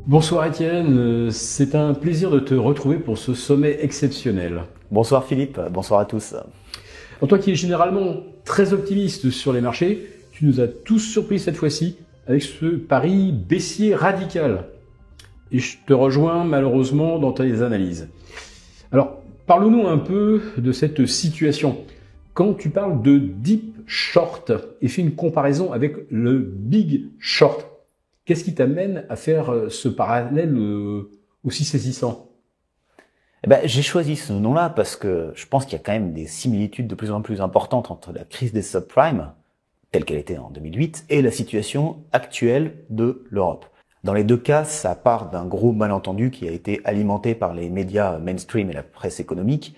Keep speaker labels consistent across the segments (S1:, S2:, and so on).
S1: Bonsoir Étienne, c'est un plaisir de te retrouver pour ce sommet exceptionnel.
S2: Bonsoir Philippe, bonsoir à tous.
S1: Alors toi qui es généralement très optimiste sur les marchés, tu nous as tous surpris cette fois-ci avec ce pari baissier radical. Et je te rejoins malheureusement dans tes analyses. Alors, parlons-nous un peu de cette situation. Quand tu parles de deep short et fais une comparaison avec le big short, qu'est-ce qui t'amène à faire ce parallèle aussi saisissant?
S2: J'ai choisi ce nom-là parce que je pense qu'il y a quand même des similitudes de plus en plus importantes entre la crise des subprimes, telle qu'elle était en 2008, et la situation actuelle de l'Europe. Dans les deux cas, ça part d'un gros malentendu qui a été alimenté par les médias mainstream et la presse économique,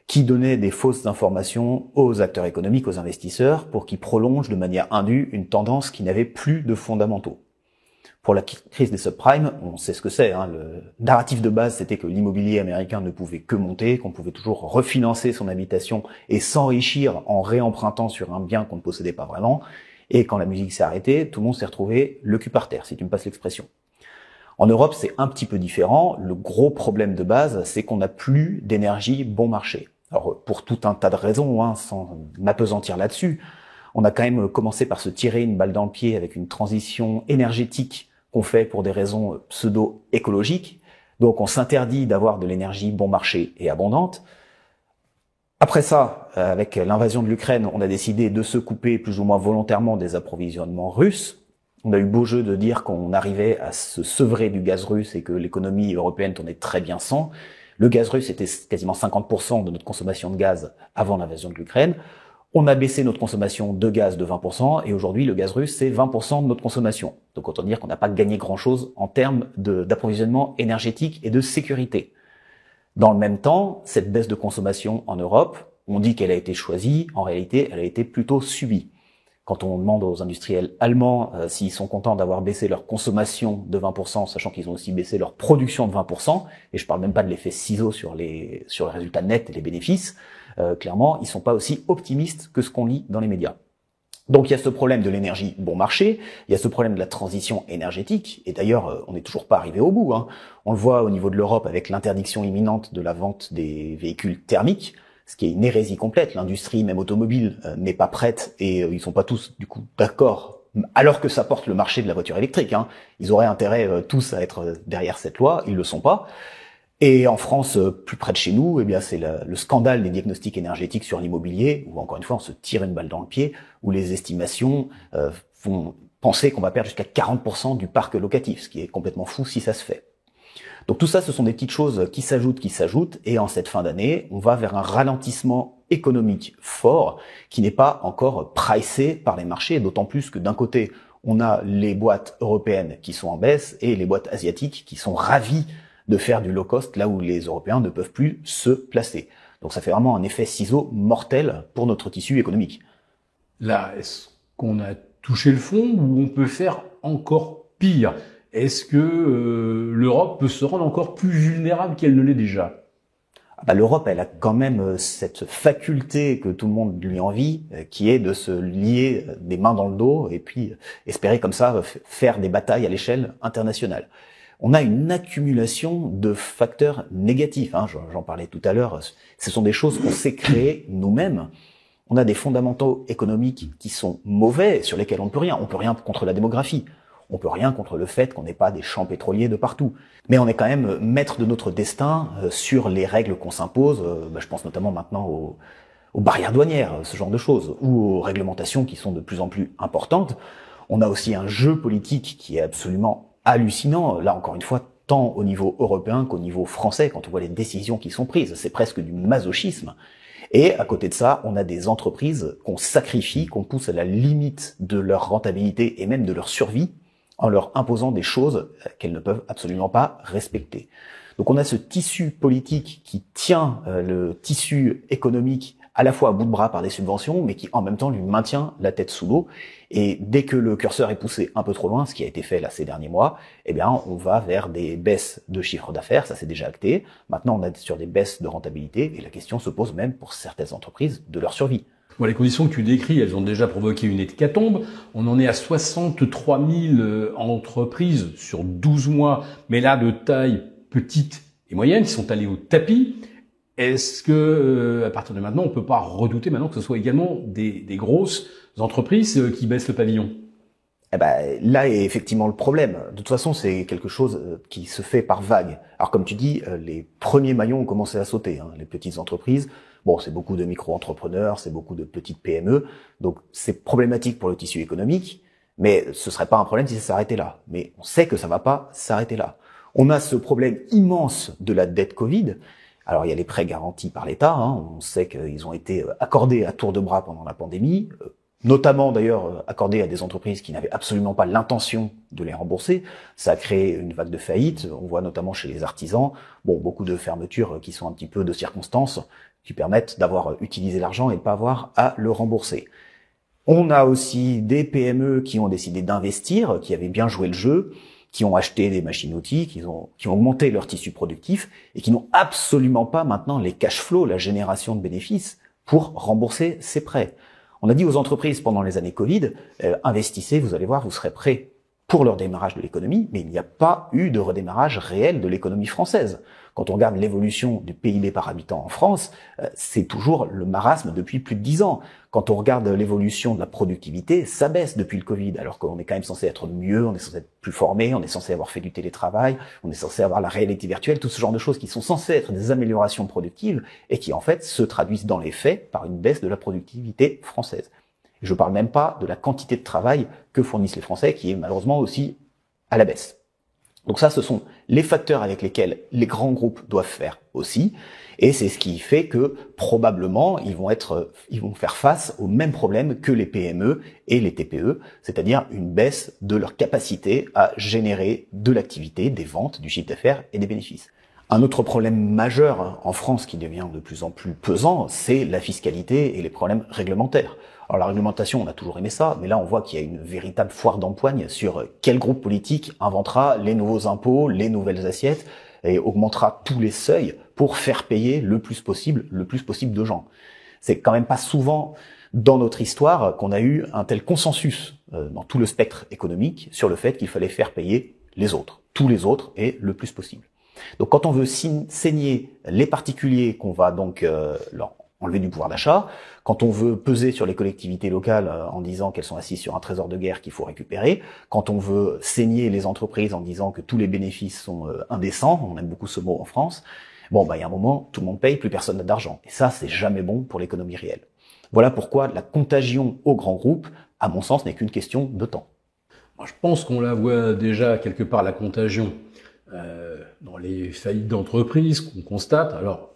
S2: qui donnaient des fausses informations aux acteurs économiques, aux investisseurs, pour qu'ils prolongent de manière indue une tendance qui n'avait plus de fondamentaux. Pour la crise des subprimes, on sait ce que c'est. Le narratif de base, c'était que l'immobilier américain ne pouvait que monter, qu'on pouvait toujours refinancer son habitation et s'enrichir en réempruntant sur un bien qu'on ne possédait pas vraiment. Et quand la musique s'est arrêtée, tout le monde s'est retrouvé le cul par terre, si tu me passes l'expression. En Europe, c'est un petit peu différent. Le gros problème de base, c'est qu'on n'a plus d'énergie bon marché. Alors, pour tout un tas de raisons, sans m'appesantir là-dessus, on a quand même commencé par se tirer une balle dans le pied avec une transition énergétique qu'on fait pour des raisons pseudo-écologiques. Donc, on s'interdit d'avoir de l'énergie bon marché et abondante. Après ça, avec l'invasion de l'Ukraine, on a décidé de se couper plus ou moins volontairement des approvisionnements russes. On a eu beau jeu de dire qu'on arrivait à se sevrer du gaz russe et que l'économie européenne tournait très bien sans. Le gaz russe était quasiment 50% de notre consommation de gaz avant l'invasion de l'Ukraine. On a baissé notre consommation de gaz de 20% et aujourd'hui, le gaz russe, c'est 20% de notre consommation. Donc, autant dire qu'on n'a pas gagné grand-chose en termes d'approvisionnement énergétique et de sécurité. Dans le même temps, cette baisse de consommation en Europe, on dit qu'elle a été choisie, en réalité, elle a été plutôt subie. Quand on demande aux industriels allemands s'ils sont contents d'avoir baissé leur consommation de 20%, sachant qu'ils ont aussi baissé leur production de 20%, et je parle même pas de l'effet ciseau sur les résultats nets et les bénéfices, clairement, ils sont pas aussi optimistes que ce qu'on lit dans les médias. Donc il y a ce problème de l'énergie bon marché, il y a ce problème de la transition énergétique, et d'ailleurs on n'est toujours pas arrivé au bout. On le voit au niveau de l'Europe avec l'interdiction imminente de la vente des véhicules thermiques, ce qui est une hérésie complète. L'industrie, même automobile, n'est pas prête et ils sont pas tous du coup d'accord, alors que ça porte le marché de la voiture électrique. Ils auraient intérêt tous à être derrière cette loi, ils le sont pas. Et en France, plus près de chez nous, c'est le scandale des diagnostics énergétiques sur l'immobilier, où encore une fois on se tire une balle dans le pied, où les estimations font penser qu'on va perdre jusqu'à 40% du parc locatif, ce qui est complètement fou si ça se fait. Donc tout ça, ce sont des petites choses qui s'ajoutent, et en cette fin d'année, on va vers un ralentissement économique fort qui n'est pas encore pricé par les marchés, d'autant plus que d'un côté, on a les boîtes européennes qui sont en baisse et les boîtes asiatiques qui sont ravies de faire du low cost là où les Européens ne peuvent plus se placer. Donc ça fait vraiment un effet ciseau mortel pour notre tissu économique.
S1: Là, est-ce qu'on a touché le fond ou on peut faire encore pire? Est-ce que l'Europe peut se rendre encore plus vulnérable qu'elle ne l'est déjà?
S2: L'Europe, elle a quand même cette faculté que tout le monde lui envie, qui est de se lier des mains dans le dos et puis espérer comme ça faire des batailles à l'échelle internationale. On a une accumulation de facteurs négatifs. J'en parlais tout à l'heure. Ce sont des choses qu'on s'est créées nous-mêmes. On a des fondamentaux économiques qui sont mauvais, sur lesquels on ne peut rien. On peut rien contre la démographie. On peut rien contre le fait qu'on n'ait pas des champs pétroliers de partout. Mais on est quand même maître de notre destin sur les règles qu'on s'impose. Je pense notamment maintenant aux barrières douanières, ce genre de choses, ou aux réglementations qui sont de plus en plus importantes. On a aussi un jeu politique qui est absolument hallucinant. Là, encore une fois, tant au niveau européen qu'au niveau français, quand on voit les décisions qui sont prises. C'est presque du masochisme. Et à côté de ça, on a des entreprises qu'on sacrifie, qu'on pousse à la limite de leur rentabilité et même de leur survie, en leur imposant des choses qu'elles ne peuvent absolument pas respecter. Donc on a ce tissu politique qui tient le tissu économique à la fois à bout de bras par des subventions, mais qui en même temps lui maintient la tête sous l'eau. Et dès que le curseur est poussé un peu trop loin, ce qui a été fait là ces derniers mois, on va vers des baisses de chiffre d'affaires, ça c'est déjà acté. Maintenant on est sur des baisses de rentabilité, et la question se pose même pour certaines entreprises de leur survie.
S1: Bon, les conditions que tu décris, elles ont déjà provoqué une hécatombe. On en est à 63 000 entreprises sur 12 mois, mais là de taille petite et moyenne, qui sont allées au tapis. Est-ce que, à partir de maintenant, on peut pas redouter maintenant que ce soit également des grosses entreprises qui baissent le pavillon?
S2: Eh ben, là est effectivement le problème. De toute façon, c'est quelque chose qui se fait par vagues. Alors comme tu dis, les premiers maillons ont commencé à sauter, hein, les petites entreprises. Bon, c'est beaucoup de micro-entrepreneurs, c'est beaucoup de petites PME, donc c'est problématique pour le tissu économique, mais ce serait pas un problème si ça s'arrêtait là. Mais on sait que ça va pas s'arrêter là. On a ce problème immense de la dette Covid. Alors il y a les prêts garantis par l'État, hein. On sait qu'ils ont été accordés à tour de bras pendant la pandémie, notamment d'ailleurs accordés à des entreprises qui n'avaient absolument pas l'intention de les rembourser. Ça a créé une vague de faillites, on voit notamment chez les artisans, bon, beaucoup de fermetures qui sont un petit peu de circonstances, qui permettent d'avoir utilisé l'argent et de pas avoir à le rembourser. On a aussi des PME qui ont décidé d'investir, qui avaient bien joué le jeu, qui ont acheté des machines-outils, qui ont augmenté leur tissu productif et qui n'ont absolument pas maintenant les cash flows, la génération de bénéfices pour rembourser ces prêts. On a dit aux entreprises pendant les années Covid, investissez, vous allez voir, vous serez prêts pour le redémarrage de l'économie, mais il n'y a pas eu de redémarrage réel de l'économie française. Quand on regarde l'évolution du PIB par habitant en France, c'est toujours le marasme depuis plus de 10 ans. Quand on regarde l'évolution de la productivité, ça baisse depuis le Covid, alors qu'on est quand même censé être mieux, on est censé être plus formé, on est censé avoir fait du télétravail, on est censé avoir la réalité virtuelle, tout ce genre de choses qui sont censées être des améliorations productives et qui en fait se traduisent dans les faits par une baisse de la productivité française. Je parle même pas de la quantité de travail que fournissent les Français, qui est malheureusement aussi à la baisse. Donc ça, ce sont les facteurs avec lesquels les grands groupes doivent faire aussi, et c'est ce qui fait que probablement ils vont faire face aux mêmes problèmes que les PME et les TPE, c'est-à-dire une baisse de leur capacité à générer de l'activité, des ventes, du chiffre d'affaires et des bénéfices. Un autre problème majeur en France qui devient de plus en plus pesant, c'est la fiscalité et les problèmes réglementaires. Alors la réglementation, on a toujours aimé ça, mais là on voit qu'il y a une véritable foire d'empoigne sur quel groupe politique inventera les nouveaux impôts, les nouvelles assiettes et augmentera tous les seuils pour faire payer le plus possible de gens. C'est quand même pas souvent dans notre histoire qu'on a eu un tel consensus dans tout le spectre économique sur le fait qu'il fallait faire payer les autres, tous les autres et le plus possible. Donc quand on veut saigner les particuliers qu'on va donc leur enlever du pouvoir d'achat, quand on veut peser sur les collectivités locales en disant qu'elles sont assises sur un trésor de guerre qu'il faut récupérer, quand on veut saigner les entreprises en disant que tous les bénéfices sont indécents, on aime beaucoup ce mot en France, bon il y a un moment, tout le monde paye, plus personne n'a d'argent. Et ça, c'est jamais bon pour l'économie réelle. Voilà pourquoi la contagion aux grands groupes, à mon sens, n'est qu'une question de temps.
S1: Moi, je pense qu'on la voit déjà quelque part, la contagion, dans les faillites d'entreprises qu'on constate. Alors,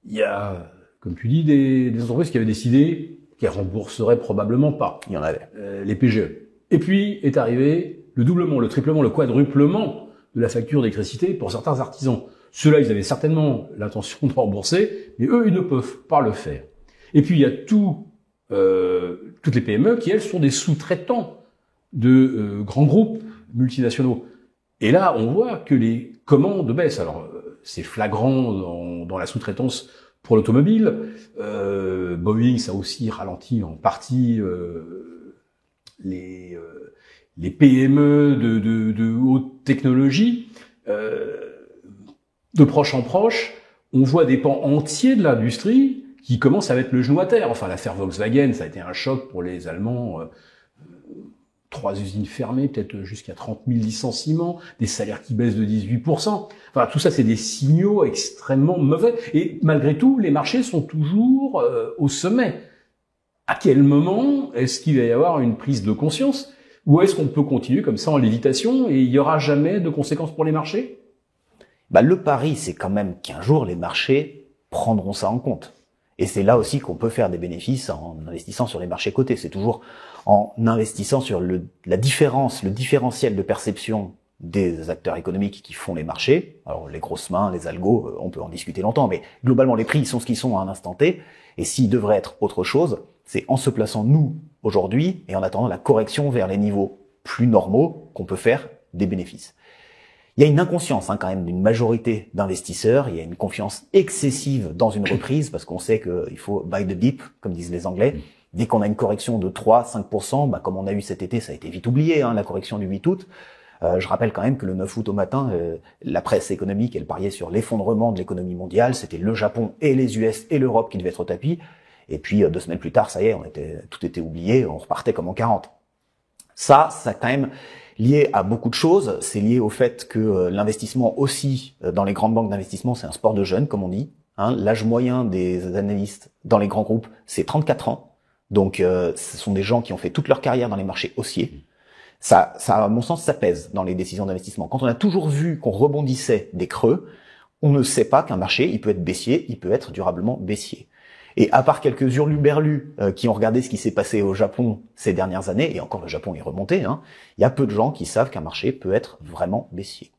S1: il y a, comme tu dis, des entreprises qui avaient décidé qu'elles rembourseraient probablement pas.
S2: Il y en avait.
S1: Les PGE. Et puis est arrivé le doublement, le triplement, le quadruplement de la facture d'électricité pour certains artisans. Ceux-là, ils avaient certainement l'intention de rembourser, mais eux, ils ne peuvent pas le faire. Et puis il y a toutes les PME qui, elles, sont des sous-traitants de grands groupes multinationaux. Et là, on voit que les commandes baissent. Alors, c'est flagrant dans la sous-traitance pour l'automobile. Boeing, ça a aussi ralenti en partie les PME de haute technologie. De proche en proche, on voit des pans entiers de l'industrie qui commencent à mettre le genou à terre. Enfin, l'affaire Volkswagen, ça a été un choc pour les Allemands. 3 usines fermées, peut-être jusqu'à 30 000 licenciements, des salaires qui baissent de 18%. Enfin, tout ça, c'est des signaux extrêmement mauvais. Et malgré tout, les marchés sont toujours au sommet. À quel moment est-ce qu'il va y avoir une prise de conscience? Ou est-ce qu'on peut continuer comme ça en lévitation et il n'y aura jamais de conséquences pour les marchés?
S2: Le pari, c'est quand même qu'un jour, les marchés prendront ça en compte. Et c'est là aussi qu'on peut faire des bénéfices en investissant sur les marchés cotés. C'est toujours en investissant sur le différentiel de perception des acteurs économiques qui font les marchés. Alors les grosses mains, les algos, on peut en discuter longtemps, mais globalement les prix ils sont ce qu'ils sont à un instant T. Et s'ils devraient être autre chose, c'est en se plaçant nous aujourd'hui et en attendant la correction vers les niveaux plus normaux qu'on peut faire des bénéfices. Il Il y a une inconscience quand même d'une majorité d'investisseurs, il y a une confiance excessive dans une reprise parce qu'on sait qu'il faut buy the dip, comme disent les Anglais. Dès qu'on a une correction de 3-5%, comme on a eu cet été, ça a été vite oublié, la correction du 8 août. Je rappelle quand même que le 9 août au matin, la presse économique, elle pariait sur l'effondrement de l'économie mondiale. C'était le Japon et les US et l'Europe qui devaient être au tapis. Et puis 2 semaines plus tard, ça y est, tout était oublié, on repartait comme en 40. Ça quand même lié à beaucoup de choses. C'est lié au fait que l'investissement aussi dans les grandes banques d'investissement, c'est un sport de jeunes, comme on dit. L'âge moyen des analystes dans les grands groupes, c'est 34 ans. Donc ce sont des gens qui ont fait toute leur carrière dans les marchés haussiers. Ça, à mon sens, ça pèse dans les décisions d'investissement. Quand on a toujours vu qu'on rebondissait des creux, on ne sait pas qu'un marché, il peut être baissier, il peut être durablement baissier. Et à part quelques hurluberlus qui ont regardé ce qui s'est passé au Japon ces dernières années, et encore le Japon est remonté, il y a peu de gens qui savent qu'un marché peut être vraiment baissier.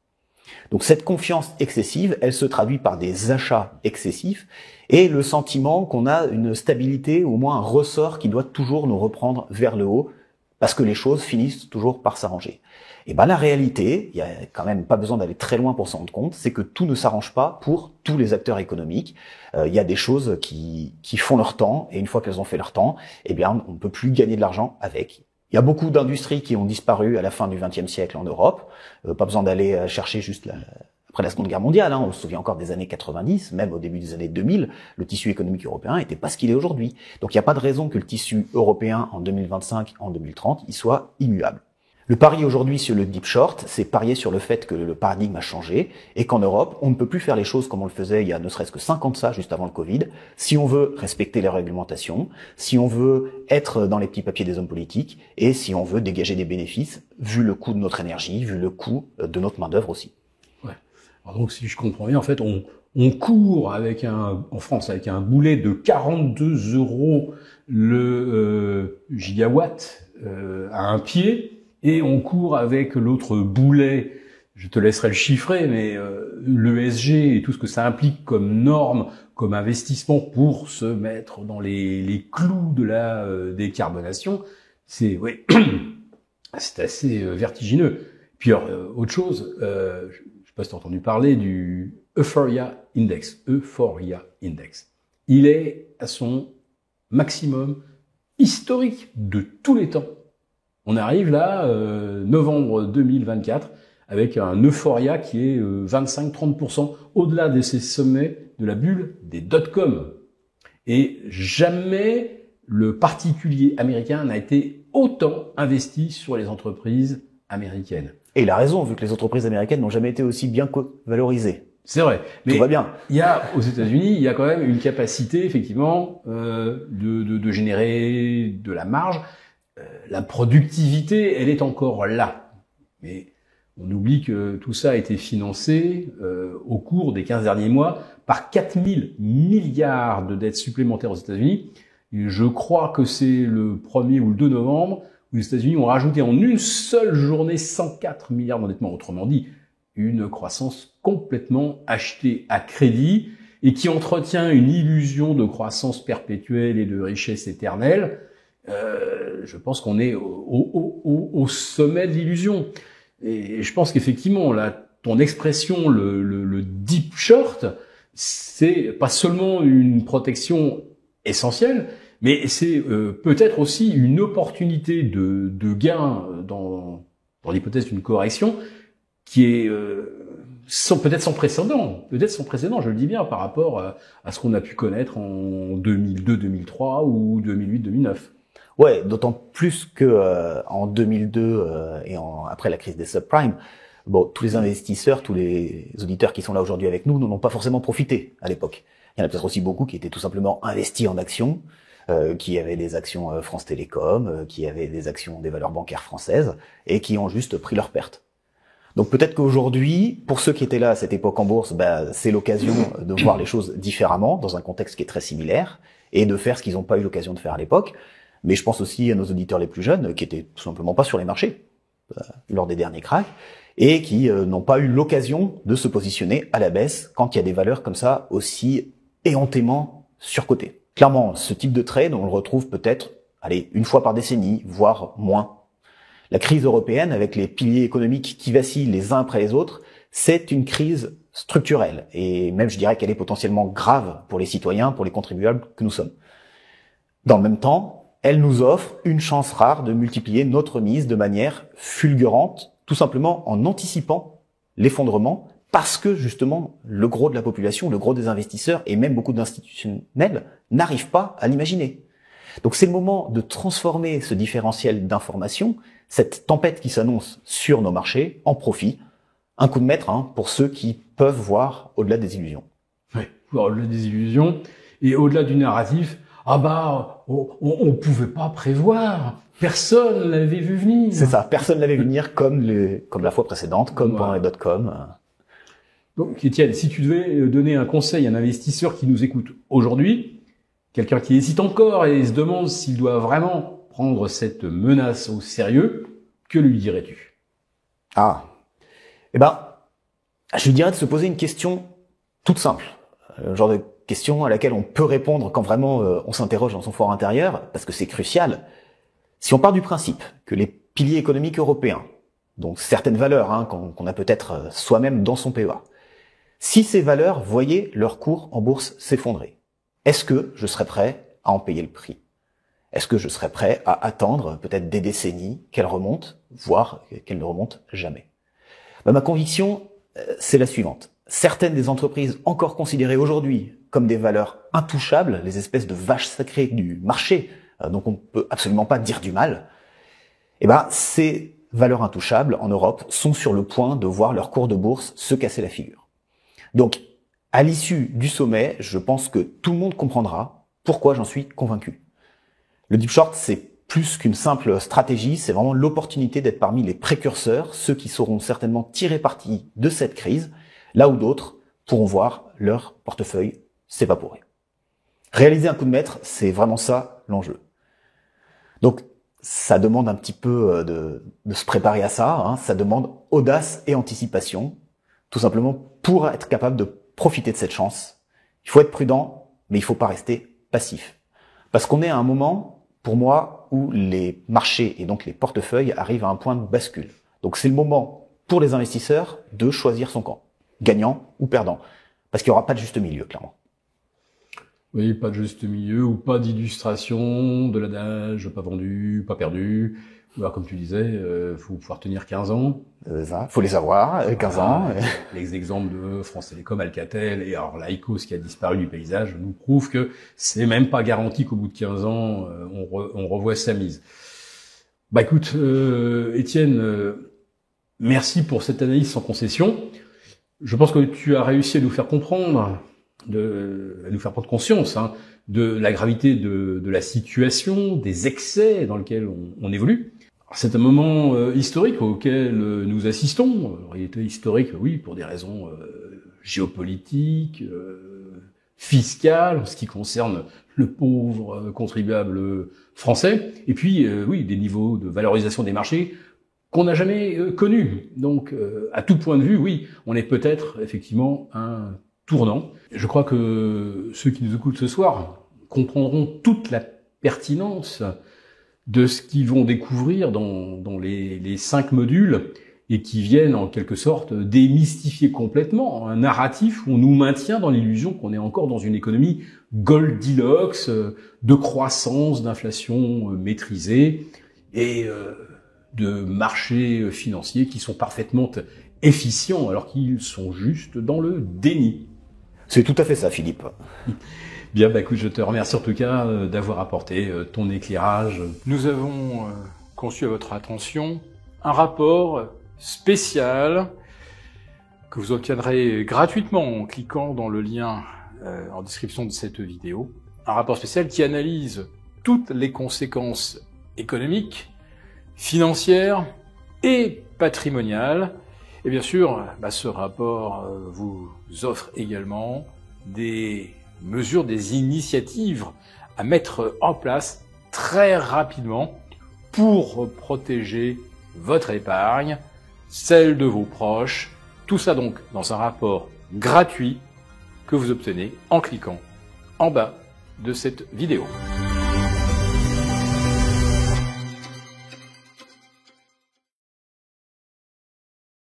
S2: Donc cette confiance excessive, elle se traduit par des achats excessifs et le sentiment qu'on a une stabilité, ou au moins un ressort qui doit toujours nous reprendre vers le haut, parce que les choses finissent toujours par s'arranger. Et la réalité, il y a quand même pas besoin d'aller très loin pour s'en rendre compte, c'est que tout ne s'arrange pas pour tous les acteurs économiques. Il y a des choses qui font leur temps, et une fois qu'elles ont fait leur temps, on ne peut plus gagner de l'argent avec. Il y a beaucoup d'industries qui ont disparu à la fin du XXe siècle en Europe. Pas besoin d'aller chercher juste après la Seconde Guerre mondiale. On se souvient encore des années 90, même au début des années 2000, le tissu économique européen n'était pas ce qu'il est aujourd'hui. Donc il n'y a pas de raison que le tissu européen en 2025, en 2030, il soit immuable. Le pari aujourd'hui sur le deep short, c'est parier sur le fait que le paradigme a changé et qu'en Europe, on ne peut plus faire les choses comme on le faisait il y a ne serait-ce que 5 ans de ça, juste avant le Covid, si on veut respecter les réglementations, si on veut être dans les petits papiers des hommes politiques et si on veut dégager des bénéfices, vu le coût de notre énergie, vu le coût de notre main-d'œuvre aussi.
S1: Ouais. Alors donc, si je comprends bien, en fait, on court en France avec un boulet de 42 € le gigawatt à un pied. Et on court avec l'autre boulet, je te laisserai le chiffrer, mais l'ESG et tout ce que ça implique comme norme, comme investissement pour se mettre dans les clous de la décarbonation, c'est c'est assez vertigineux. Puis autre chose, je sais pas si tu as entendu parler du Euphoria Index. Il est à son maximum historique de tous les temps. On arrive là, novembre 2024, avec un euphoria qui est 25-30% au-delà de ces sommets de la bulle des dot-com. Et jamais le particulier américain n'a été autant investi sur les entreprises américaines.
S2: Et il a raison, vu que les entreprises américaines n'ont jamais été aussi bien valorisées.
S1: C'est vrai. Mais
S2: tout va bien.
S1: Il y a, aux États-Unis, il y a quand même une capacité, effectivement, de générer de la marge. La productivité, elle est encore là. Mais on oublie que tout ça a été financé au cours des 15 derniers mois par 4 000 milliards de dettes supplémentaires aux États-Unis. Et je crois que c'est le 1er ou le 2 novembre où les États-Unis ont rajouté en une seule journée 104 milliards d'endettement. Autrement dit, une croissance complètement achetée à crédit et qui entretient une illusion de croissance perpétuelle et de richesse éternelle. Je pense qu'on est au sommet de l'illusion. Et je pense qu'effectivement, là, ton expression, le deep short, c'est pas seulement une protection essentielle, mais c'est peut-être aussi une opportunité de gain dans l'hypothèse d'une correction qui est peut-être sans précédent, je le dis bien, par rapport à ce qu'on a pu connaître en 2002, 2003 ou 2008, 2009.
S2: Ouais, d'autant plus que en 2002 et après la crise des subprimes, tous les investisseurs, tous les auditeurs qui sont là aujourd'hui avec nous n'en ont pas forcément profité à l'époque. Il y en a peut-être aussi beaucoup qui étaient tout simplement investis en actions, qui avaient des actions France Télécom, qui avaient des actions des valeurs bancaires françaises et qui ont juste pris leur perte. Donc peut-être qu'aujourd'hui, pour ceux qui étaient là à cette époque en bourse, c'est l'occasion de voir les choses différemment, dans un contexte qui est très similaire, et de faire ce qu'ils n'ont pas eu l'occasion de faire à l'époque. Mais je pense aussi à nos auditeurs les plus jeunes, qui étaient tout simplement pas sur les marchés lors des derniers cracks, et qui n'ont pas eu l'occasion de se positionner à la baisse quand il y a des valeurs comme ça aussi éhontément surcotées. Clairement, ce type de trade, on le retrouve peut-être, une fois par décennie, voire moins. La crise européenne, avec les piliers économiques qui vacillent les uns après les autres, C'est une crise structurelle, et même je dirais qu'elle est potentiellement grave pour les citoyens, pour les contribuables que nous sommes. Dans le même temps, elle nous offre une chance rare de multiplier notre mise de manière fulgurante, tout simplement en anticipant l'effondrement, parce que justement le gros de la population, le gros des investisseurs et même beaucoup d'institutionnels n'arrivent pas à l'imaginer. Donc c'est le moment de transformer ce différentiel d'information, cette tempête qui s'annonce sur nos marchés, en profit. Un coup de maître pour ceux qui peuvent voir au-delà des illusions.
S1: Oui, au-delà des illusions et au-delà du narratif. Ah bah, on pouvait pas prévoir. Personne l'avait vu venir.
S2: C'est ça, personne l'avait vu venir comme la fois précédente, comme pendant les dot-com.
S1: Donc, Étienne, si tu devais donner un conseil à un investisseur qui nous écoute aujourd'hui, quelqu'un qui hésite encore et se demande s'il doit vraiment prendre cette menace au sérieux, que lui dirais-tu?
S2: Eh ben, je lui dirais de se poser une question toute simple. Le genre de question à laquelle on peut répondre quand vraiment on s'interroge dans son fort intérieur, parce que c'est crucial. Si on part du principe que les piliers économiques européens, donc certaines valeurs qu'on a peut-être soi-même dans son PEA, si ces valeurs voyaient leur cours en bourse s'effondrer, est-ce que je serais prêt à en payer le prix? Est-ce que je serais prêt à attendre peut-être des décennies qu'elles remontent, voire qu'elles ne remontent jamais? Ma conviction, c'est la suivante. Certaines des entreprises encore considérées aujourd'hui comme des valeurs intouchables, les espèces de vaches sacrées du marché, donc on ne peut absolument pas dire du mal, ces valeurs intouchables en Europe sont sur le point de voir leur cours de bourse se casser la figure. Donc, à l'issue du sommet, je pense que tout le monde comprendra pourquoi j'en suis convaincu. Le deep short, c'est plus qu'une simple stratégie, c'est vraiment l'opportunité d'être parmi les précurseurs, ceux qui sauront certainement tirer parti de cette crise, là où d'autres pourront voir leur portefeuille s'évaporer. Réaliser un coup de maître, c'est vraiment ça l'enjeu. Donc, ça demande un petit peu de se préparer à ça, ça demande audace et anticipation, tout simplement pour être capable de profiter de cette chance. Il faut être prudent, mais il faut pas rester passif. Parce qu'on est à un moment, pour moi, où les marchés et donc les portefeuilles arrivent à un point de bascule. Donc c'est le moment pour les investisseurs de choisir son camp, gagnant ou perdant. Parce qu'il n'y aura pas de juste milieu, clairement.
S1: Oui, pas de juste milieu ou pas d'illustration de l'adage, pas vendu, pas perdu. Alors, comme tu disais, faut pouvoir tenir 15 ans.
S2: Ça, faut les avoir, 15 ans.
S1: Les exemples de France Télécom, Alcatel et alors l'Aikos qui a disparu du paysage nous prouvent que c'est même pas garanti qu'au bout de 15 ans, on revoit sa mise. Bah écoute, Étienne, merci pour cette analyse sans concession. Je pense que tu as réussi à nous faire comprendre, à nous faire prendre conscience de la gravité de la situation, des excès dans lesquels on évolue. C'est un moment historique auquel nous assistons. En réalité historique, oui, pour des raisons géopolitiques, fiscales, en ce qui concerne le pauvre contribuable français, et puis oui, des niveaux de valorisation des marchés qu'on n'a jamais connus. Donc, à tout point de vue, oui, on est peut-être effectivement un tournant. Je crois que ceux qui nous écoutent ce soir comprendront toute la pertinence de ce qu'ils vont découvrir dans les 5 modules et qui viennent en quelque sorte démystifier complètement un narratif où on nous maintient dans l'illusion qu'on est encore dans une économie Goldilocks, de croissance, d'inflation maîtrisée et de marchés financiers qui sont parfaitement efficients alors qu'ils sont juste dans le déni.
S2: C'est tout à fait ça, Philippe.
S1: Bien, écoute, je te remercie en tout cas d'avoir apporté ton éclairage.
S3: Nous avons conçu à votre attention un rapport spécial que vous obtiendrez gratuitement en cliquant dans le lien en description de cette vidéo. Un rapport spécial qui analyse toutes les conséquences économiques, financières et patrimoniales. Et bien sûr, ce rapport vous offre également des mesures, des initiatives à mettre en place très rapidement pour protéger votre épargne, celle de vos proches. Tout ça donc dans un rapport gratuit que vous obtenez en cliquant en bas de cette vidéo.